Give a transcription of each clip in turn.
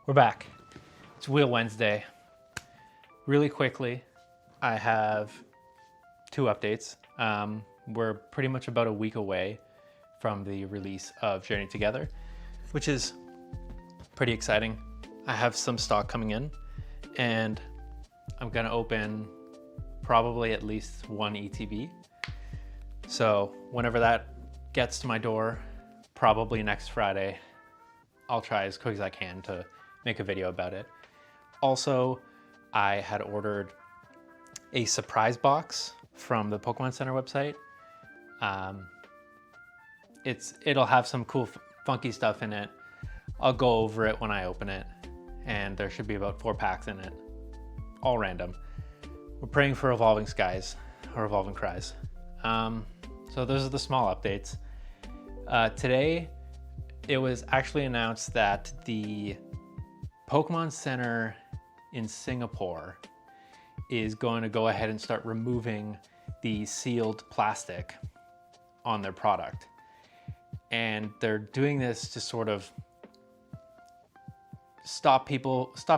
We're back. It's Wheel Wednesday. Really quickly, I have two updates. We're pretty much about a week away from the release of Journey Together, which is pretty exciting. I have some stock coming in and I'm gonna open probably at least one ETB. So whenever that gets to my door, probably next Friday, I'll try as quick as I can to make a video about it. Also, I had ordered a surprise box from the Pokemon Center website. It'll have some cool, funky stuff in it. I'll go over it when I open it, and there should be about 4 packs in it, all random. We're praying for evolving skies, or evolving cries. So those are the small updates. Today, it was actually announced that the Pokemon Center in Singapore is going to go ahead and start removing the sealed plastic on their product. And they're doing this to sort of stop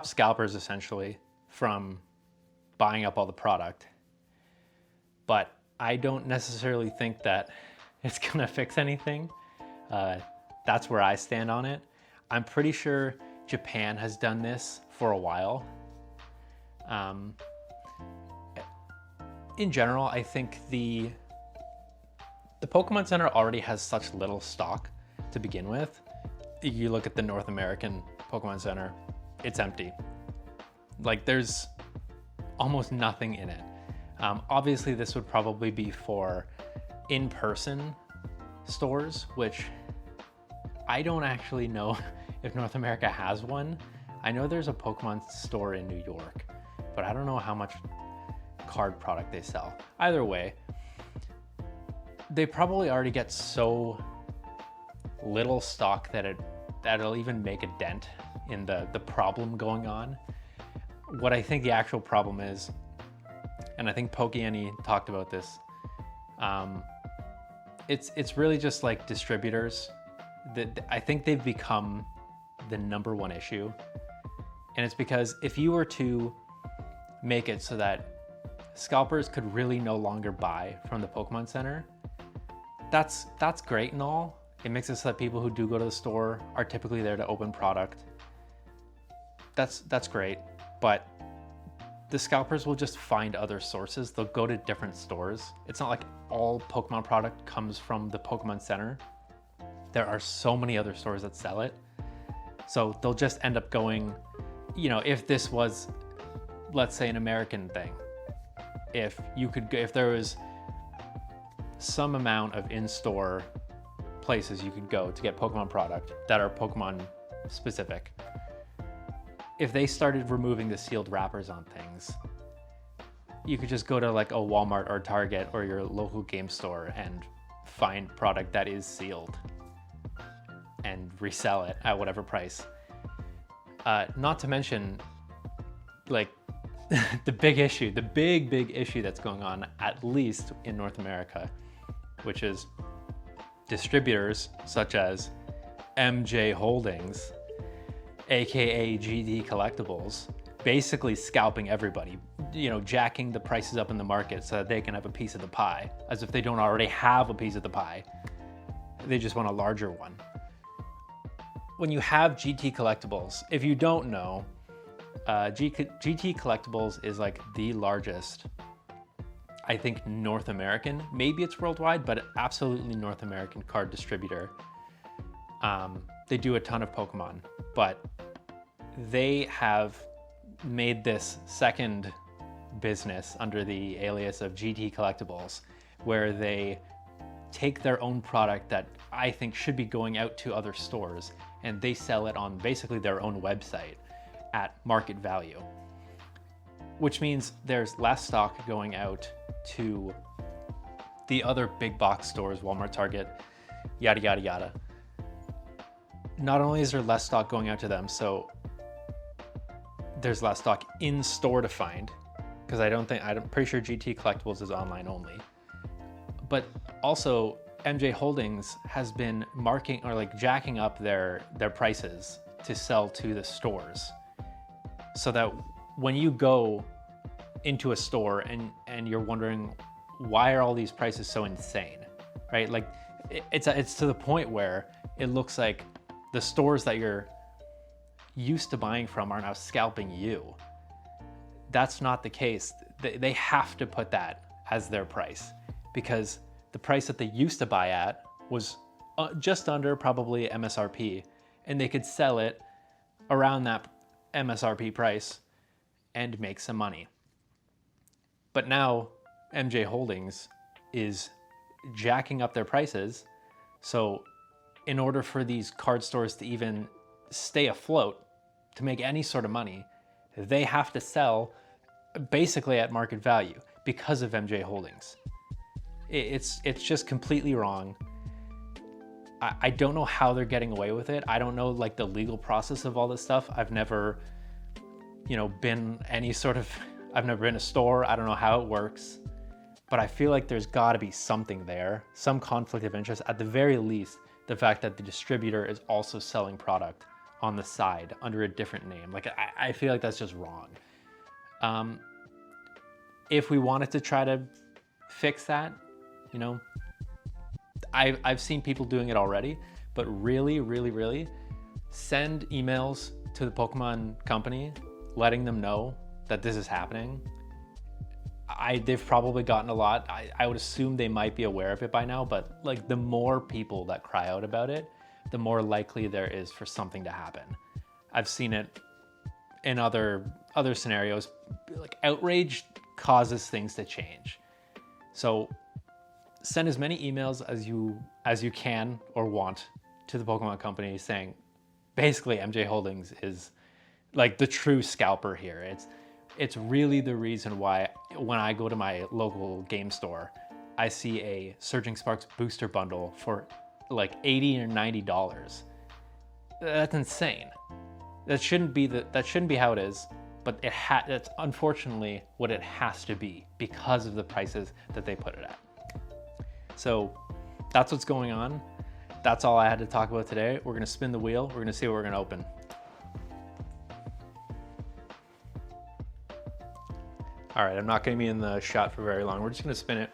scalpers essentially from buying up all the product. But I don't necessarily think that it's gonna fix anything. That's where I stand on it. I'm pretty sure Japan has done this for a while. In general, I think the Pokemon Center already has such little stock to begin with. You look at the North American Pokemon Center, it's empty. Like, there's almost nothing in it. Obviously, this would probably be for in-person stores, which I don't actually know if North America has one. I know there's a Pokemon store in New York, but I don't know how much card product they sell. Either way, they probably already get so little stock that it'll even make a dent in the problem going on. What I think the actual problem is, and I think Pokeani talked about this, it's really just like distributors. I think they've become the #1 issue. And it's because if you were to make it so that scalpers could really no longer buy from the Pokemon Center, that's great and all. It makes it so that people who do go to the store are typically there to open product. That's great, but the scalpers will just find other sources. They'll go to different stores. It's not like all Pokemon product comes from the Pokemon Center. There are so many other stores that sell it. So they'll just end up going, you know, if this was, let's say, an American thing, if there was some amount of in-store places you could go to get Pokemon product that are Pokemon specific, if they started removing the sealed wrappers on things, you could just go to like a Walmart or Target or your local game store and find product that is sealed and resell it at whatever price. Not to mention, like, the big issue, the big issue that's going on, at least in North America, which is distributors such as MJ Holdings, AKA GD Collectibles, basically scalping everybody, you know, jacking the prices up in the market so that they can have a piece of the pie, as if they don't already have a piece of the pie. They just want a larger one. When you have GT Collectibles, if you don't know, GT Collectibles is like the largest, I think, North American, maybe it's worldwide, but absolutely North American card distributor. They do a ton of Pokemon, but they have made this second business under the alias of GT Collectibles, where they take their own product that I think should be going out to other stores, and they sell it on basically their own website at market value, which means there's less stock going out to the other big box stores, Walmart, Target, yada, yada, yada. Not only is there less stock going out to them, so there's less stock in store to find, because I'm pretty sure GT Collectibles is online only, but also MJ Holdings has been marking or like jacking up their prices to sell to the stores, so that when you go into a store and you're wondering why are all these prices so insane, right? Like it's to the point where it looks like the stores that you're used to buying from are now scalping you. That's not the case. They have to put that as their price, because the price that they used to buy at was just under probably MSRP, and they could sell it around that MSRP price and make some money. But now MJ Holdings is jacking up their prices. So in order for these card stores to even stay afloat, to make any sort of money, they have to sell basically at market value because of MJ Holdings. It's just completely wrong. I don't know how they're getting away with it. I don't know like the legal process of all this stuff. I've never, been I've never been a store. I don't know how it works, but I feel like there's gotta be something there, some conflict of interest. At the very least, the fact that the distributor is also selling product on the side under a different name. Like, I feel like that's just wrong. If we wanted to try to fix that, I've seen people doing it already, but really send emails to the Pokemon company letting them know that this is happening. They've probably gotten a lot. I would assume they might be aware of it by now, but like the more people that cry out about it, the more likely there is for something to happen. I've seen it in other scenarios. Like, outrage causes things to change. So send as many emails as you can or want to the Pokemon company saying basically MJ Holdings is like the true scalper here. It's really the reason why when I go to my local game store, I see a Surging Sparks booster bundle for like $80 or $90. That's insane. That shouldn't be how it is, but that's unfortunately what it has to be because of the prices that they put it at. So that's what's going on. That's all I had to talk about today. We're gonna spin the wheel. We're gonna see what we're gonna open. All right, I'm not gonna be in the shot for very long. We're just gonna spin it.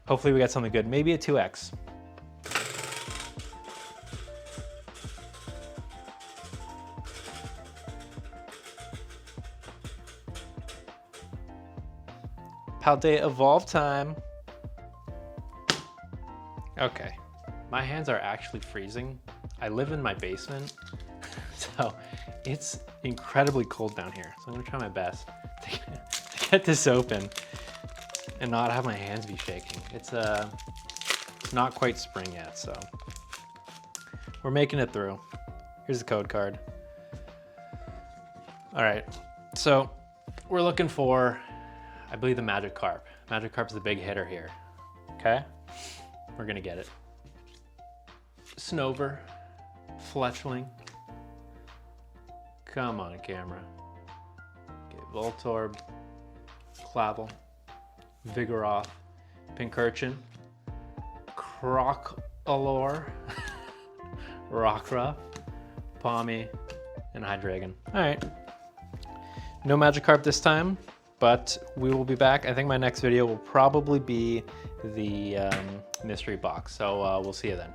Hopefully we got something good. Maybe a 2X. Paldea Evolve time. Okay, my hands are actually freezing. I live in my basement, so it's incredibly cold down here. So I'm gonna try my best to get this open and not have my hands be shaking. It's not quite spring yet, so we're making it through. Here's the code card. All right, so we're looking for, I believe, the Magikarp. Magikarp's the big hitter here, okay? We're gonna get it. Snover, Fletchling. Come on, camera. Okay, Voltorb, Clavel, Vigoroth, Pincurchin, Crocalor, Rockruff, Pawmi, and Hydreigon. All right. No Magikarp this time, but we will be back. I think my next video will probably be the mystery box, so we'll see you then.